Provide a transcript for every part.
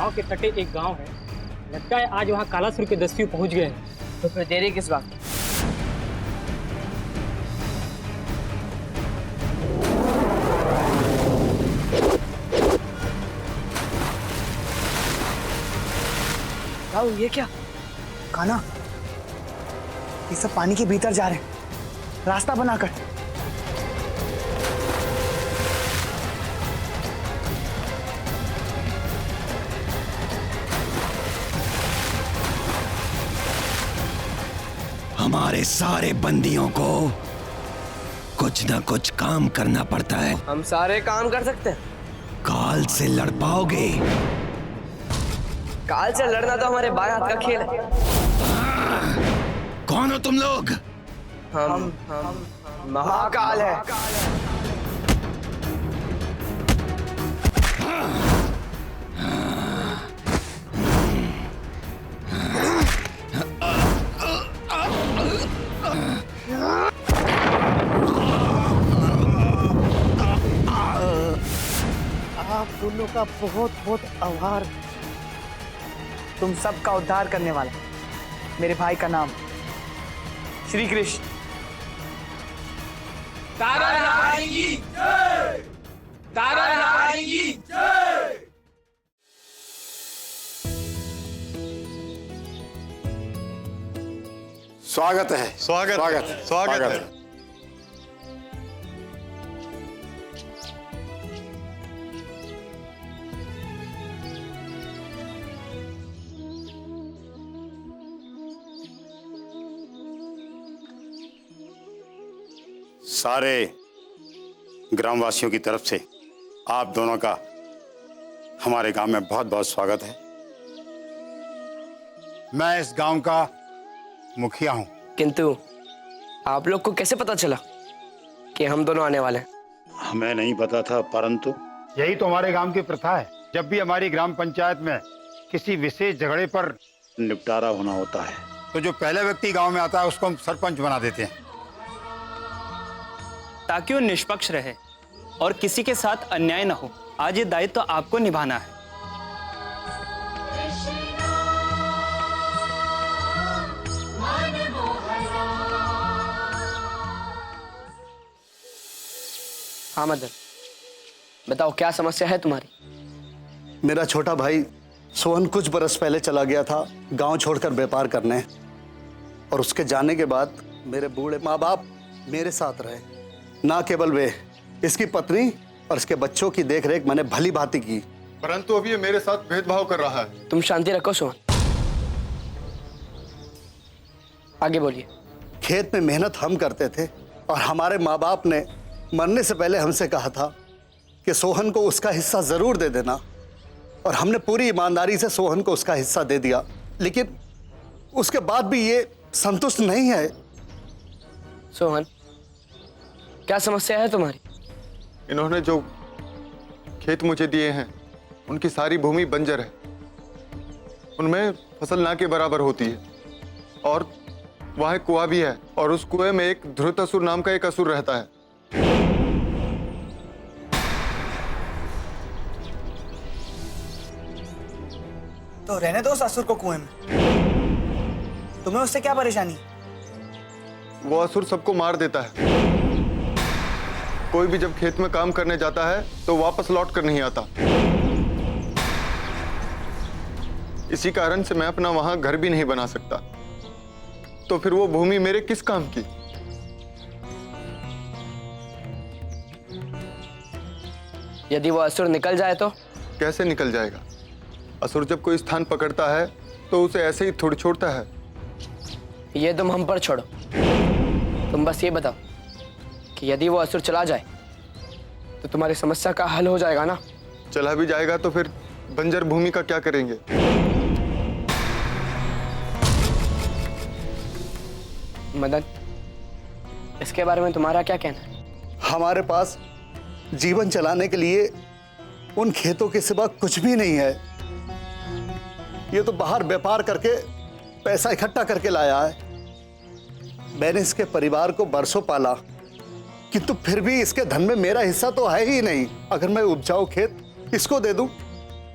गांव के तटे एक गांव है, लगता है आज वहां कालासुर के दस्यु पहुंच गए हैं। तो फिर देरी किस बात की? राहुल, ये क्या? कान्हा, ये सब पानी के भीतर जा रहे हैं, रास्ता बनाकर। हमारे सारे बंदियों को कुछ न कुछ काम करना पड़ता है। हम सारे काम कर सकते हैं। काल से लड़ पाओगे? काल से लड़ना तो हमारे बाएं हाथ का खेल है। कौन हो तुम लोग? हम महाकाल है। आप दोनों का बहुत बहुत आभार। तुम सबका उद्धार करने वाला मेरे भाई का नाम श्री कृष्ण। तारा रानी की जय! तारा रानी की जय! स्वागत है। स्वागत है। सारे ग्रामवासियों की तरफ से आप दोनों का हमारे गांव में बहुत बहुत स्वागत है। मैं इस गांव का मुखिया हूं। किंतु आप लोग को कैसे पता चला कि हम दोनों आने वाले हैं? हमें नहीं पता था, परंतु यही तो हमारे गांव की प्रथा है। जब भी हमारी ग्राम पंचायत में किसी विशेष झगड़े पर निपटारा होना होता है तो जो पहला व्यक्ति गांव में आता है उसको हम सरपंच बना देते हैं, ताकि वो निष्पक्ष रहे और किसी के साथ अन्याय न हो। आज ये दायित्व तो आपको निभाना है। हाँ मदन, बताओ क्या समस्या है तुम्हारी? मेरा छोटा भाई सोहन कुछ बरस पहले चला गया था गांव छोड़कर व्यापार करने, और उसके जाने के बाद मेरे बूढ़े माँ बाप मेरे साथ रहे। ना केवल वे, इसकी पत्नी और इसके बच्चों की देखरेख मैंने भली भांति की। परंतु अभी ये मेरे साथ भेदभाव कर रहा है। तुम शांति रखो सोहन, आगे बोलिए। खेत में मेहनत हम करते थे और हमारे माँ बाप ने मरने से पहले हमसे कहा था कि सोहन को उसका हिस्सा जरूर दे देना, और हमने पूरी ईमानदारी से सोहन को उसका हिस्सा दे दिया। लेकिन उसके बाद भी ये संतुष्ट नहीं है। सोहन, क्या समस्या है तुम्हारी? इन्होंने जो खेत मुझे दिए हैं उनकी सारी भूमि बंजर है, उनमें फसल ना के बराबर होती है, और वहां एक कुआं भी है, और उस कुएं में एक धृतासुर नाम का एक असुर रहता है। तो रहने दो उस असुर को कुएं में, तुम्हें उससे क्या परेशानी? वो असुर सबको मार देता है। कोई भी जब खेत में काम करने जाता है तो वापस लौट कर नहीं आता। इसी कारण से मैं अपना वहां घर भी नहीं बना सकता। तो फिर वो भूमि मेरे किस काम की? यदि वो असुर निकल जाए तो? कैसे निकल जाएगा? असुर जब कोई स्थान पकड़ता है तो उसे ऐसे ही थोड़ी छोड़ता है। ये तुम हम पर छोड़ो, तुम बस ये बताओ कि यदि वो असुर चला जाए तो तुम्हारी समस्या का हल हो जाएगा ना? चला भी जाएगा तो फिर बंजर भूमि का क्या करेंगे? मदन, इसके बारे में तुम्हारा क्या कहना है? हमारे पास जीवन चलाने के लिए उन खेतों के सिवा कुछ भी नहीं है। ये तो बाहर व्यापार करके पैसा इकट्ठा करके लाया है। मैंने इसके परिवार को बरसों पाला, किंतु फिर भी इसके धन में मेरा हिस्सा तो है ही नहीं। अगर मैं उपजाऊ खेत इसको दे दूं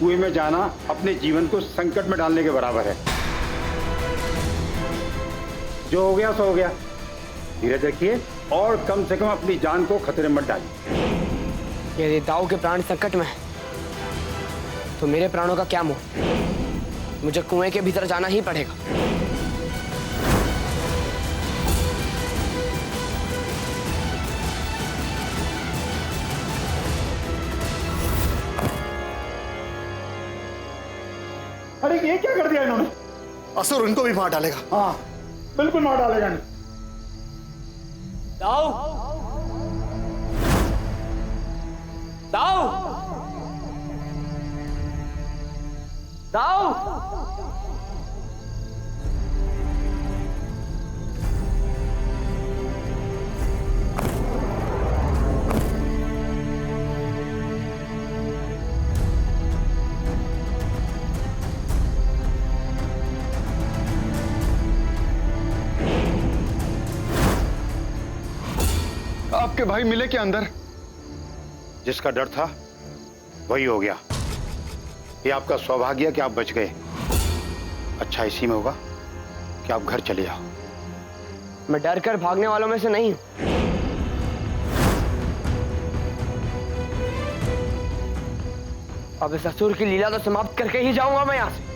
कुएं में जाना अपने जीवन को संकट में डालने के बराबर है। जो हो गया सो हो गया, धीरज रखिए और कम से कम अपनी जान को खतरे में मत डालिए। यदि दाऊ के प्राण संकट में है तो मेरे प्राणों का क्या मोह? मुझे कुएं के भीतर जाना ही पड़ेगा। अरे ये क्या कर दिया इन्होंने? असुर उनको भी मार डालेगा। हाँ बिल्कुल मार डालेगा। दाऊ, दाऊ, दाऊ। आपके भाई मिले क्या अंदर? जिसका डर था वही हो गया। ये आपका सौभाग्य कि आप बच गए। अच्छा इसी में होगा कि आप घर चले जाओ। मैं डर कर भागने वालों में से नहीं हूं। अब इस असुर की लीला तो समाप्त करके ही जाऊंगा मैं यहां से।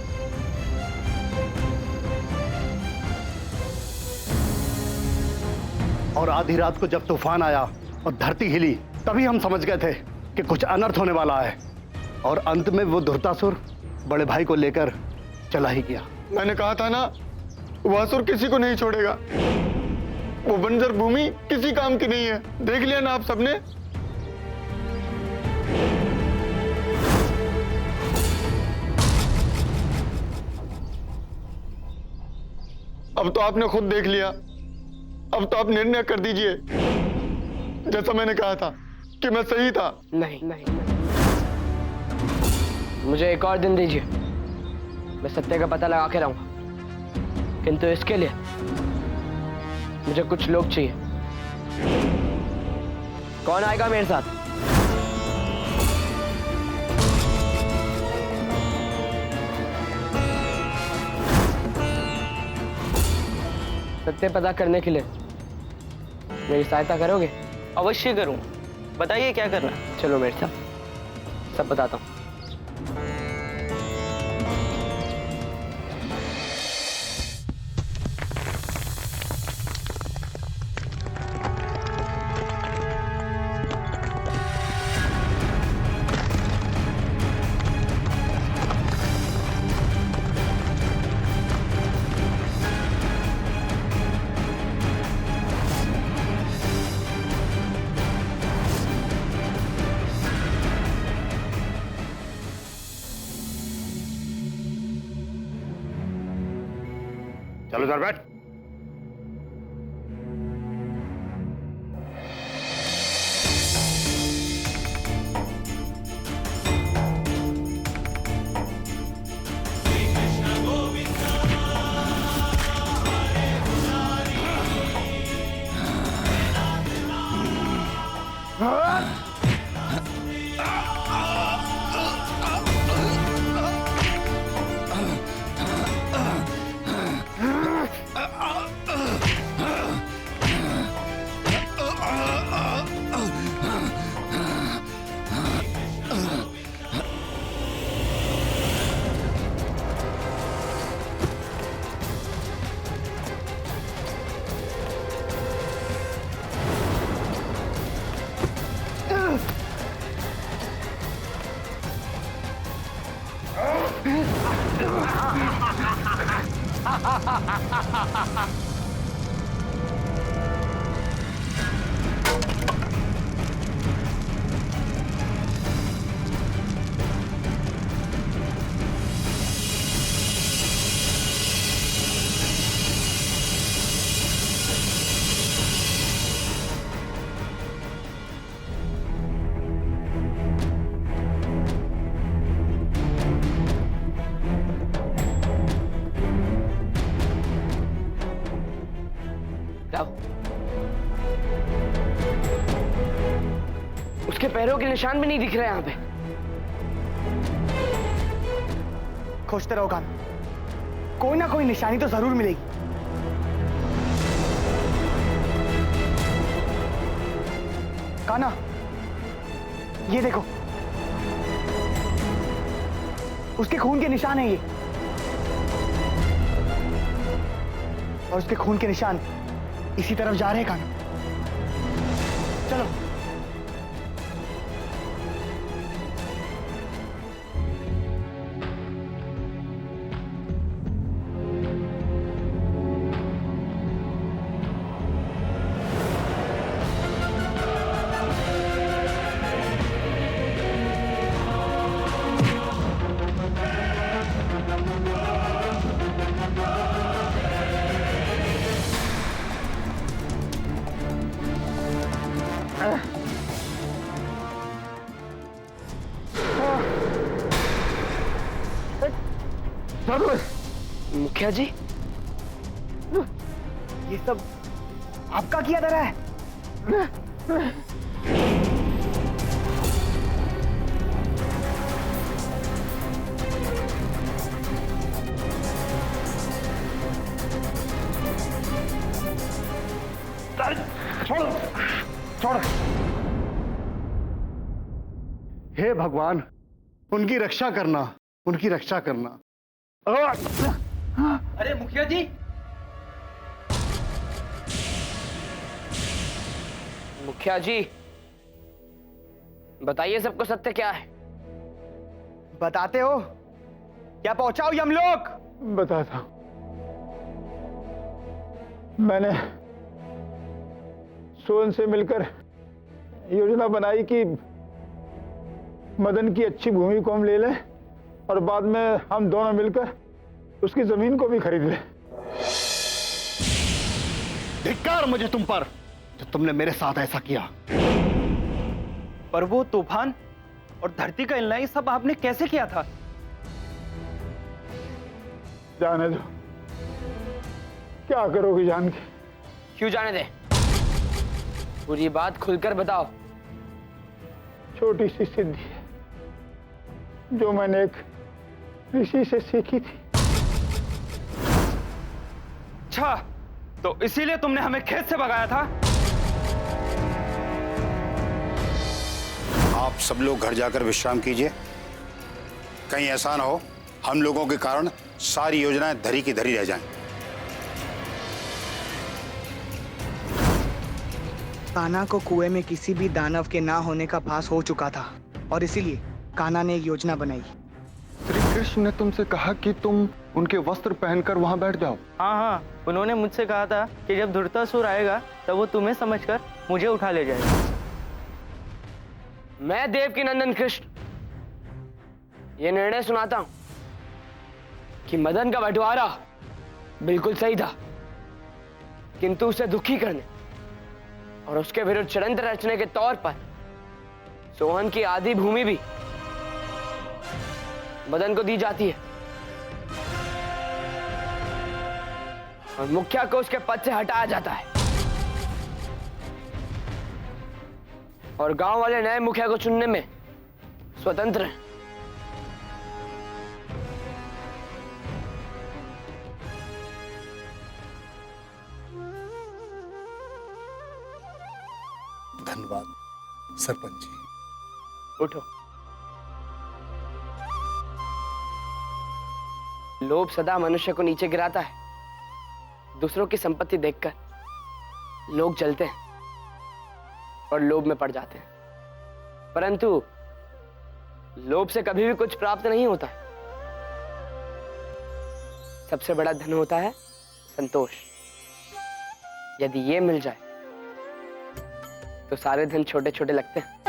और आधी रात को जब तूफान आया और धरती हिली, तभी हम समझ गए थे कि कुछ अनर्थ होने वाला है। और अंत में वो धुर्तासुर बड़े भाई को लेकर चला ही गया। मैंने कहा था ना, वो असुर किसी को नहीं छोड़ेगा। वो बंजर भूमि किसी काम की नहीं है। देख लिया ना आप सबने। अब तो आपने खुद देख लिया। अब तो आप निर्णय कर दीजिए। जैसा मैंने कहा था कि मैं सही था। नहीं, नहीं, मुझे एक और दिन दीजिए। मैं सत्य का पता लगा के रहूंगा, किंतु इसके लिए मुझे कुछ लोग चाहिए। कौन आएगा मेरे साथ? सत्य पता करने के लिए मेरी सहायता करोगे? अवश्य करूं। बताइए क्या करना? चलो मेरे साथ, सब बताता हूं। चलो सर बैठ। उसके पैरों के निशान भी नहीं दिख रहे यहाँ पे। खोजते रहो कान्हा, कोई ना कोई निशानी तो जरूर मिलेगी। कान्हा, ये देखो, उसके खून के निशान है ये, और उसके खून के निशान इसी तरफ जा रहे हैं कान्हा। चलो। मुखिया जी, ये सब आपका किया जा रहा है? छोड़, छोड़। हे भगवान, उनकी रक्षा करना, उनकी रक्षा करना। अरे मुखिया जी, मुखिया जी, बताइए सबको सत्य क्या है? बताते हो क्या? पहुंचाओ यमलोक। बताता हूं। मैंने सोहन से मिलकर योजना बनाई कि मदन की अच्छी भूमि को हम ले लें और बाद में हम दोनों मिलकर उसकी जमीन को भी खरीद लें। धिक्कार मुझे तुम पर, जो तुमने मेरे साथ ऐसा किया। पर वो तूफान और धरती का हिलना, ये सब आपने कैसे किया था? जाने दो, क्या करोगी जान के? क्यों जाने दे? पूरी बात खुलकर बताओ। छोटी सी सिद्धि है जो मैंने एक ऋषि से सीखी थी। अच्छा, तो इसीलिए तुमने हमें खेत से भगाया था? आप सब लोग घर जाकर विश्राम कीजिए। कहीं ऐसा ना हो हम लोगों के कारण सारी योजनाएं धरी की धरी रह जाएं। कान्हा को कुएं में किसी भी दानव के ना होने का भास हो चुका था, और इसीलिए कान्हा ने एक योजना बनाई। श्री कृष्ण ने तुमसे कहा कि तुम उनके वस्त्र पहनकर वहां बैठ जाओ। हाँ हाँ, उन्होंने मुझसे कहा था कि जब धृतराष्ट्र आएगा तब वो तुम्हें समझकर मुझे उठा ले जाएगा। मैं देवकी नंदन कृष्ण ये निर्णय सुनाता हूं कि मदन का बंटवारा बिल्कुल सही था, किंतु उसे दुखी करने और उसके विरुद्ध षड्यंत्र रचने के तौर पर सोहन की आधी भूमि भी मदन को दी जाती है और मुखिया को उसके पद से हटाया जाता है और गांव वाले नए मुखिया को चुनने में स्वतंत्र हैं। धन्यवाद सरपंच जी। उठो। लोभ सदा मनुष्य को नीचे गिराता है। दूसरों की संपत्ति देखकर लोग जलते हैं और लोभ में पड़ जाते हैं, परंतु लोभ से कभी भी कुछ प्राप्त नहीं होता। सबसे बड़ा धन होता है संतोष। यदि ये मिल जाए तो सारे धन छोटे छोटे लगते हैं।